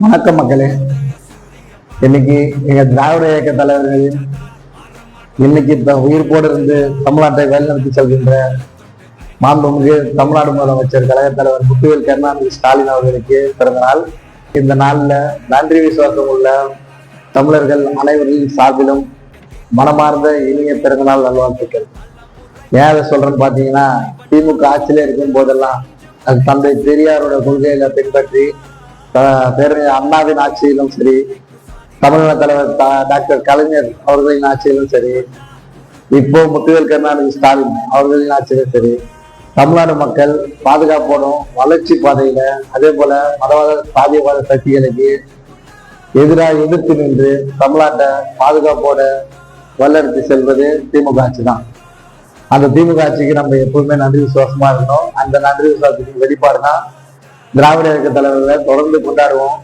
வணக்கம் மக்களே. இன்னைக்கு எங்க திராவிட இயக்க தலைவர்களின் இன்னைக்கு உயிர்ப்போடு இருந்து தமிழ்நாட்டை வழிநடத்தி செல்கின்ற மாண்புமிகு தமிழ்நாடு முதலமைச்சர் கழக தலைவர் முத்துவேல் கருணாநிதி ஸ்டாலின் அவர்களுக்கு பிறந்த நாள். இந்த நாள்ல நன்றி விசுவாசம் உள்ள தமிழர்கள் அனைவரின் சார்பிலும் மனமார்ந்த இனிய பிறந்தநாள் நல்வாழ்த்துக்கள். ஏன் அதை சொல்றேன்னு பாத்தீங்கன்னா, திமுக ஆட்சியில இருக்கும் போதெல்லாம் அது தந்தை பெரியாரோட கொள்கையில பின்பற்றி பேரறிஞர் அண்ணாவின் ஆட்சியிலும் சரி, தமிழக தலைவர் டாக்டர் கலைஞர் அவர்களின் ஆட்சியிலும் சரி, இப்போ முத்துவேல் கருணாநிதி ஸ்டாலின் அவர்களின் ஆட்சியிலும் சரி, தமிழ்நாடு மக்கள் பாதுகாப்போடும் வளர்ச்சி பாதையில அதே போல மதவாத சாதியவாத சக்திகளுக்கு எதிராக எதிர்த்து நின்று தமிழ்நாட்டை பாதுகாப்போட வல்லெடுத்து செல்வது திமுக ஆட்சி தான். அந்த திமுக ஆட்சிக்கு நம்ம எப்பவுமே நன்றி விசுவாசமா இருக்கணும். அந்த நன்றி விசுவாசத்துக்கு வெளிப்பாடு தான் திராவிட இயக்க தலைவர்களை தொடர்ந்து கொண்டாடுவோம்.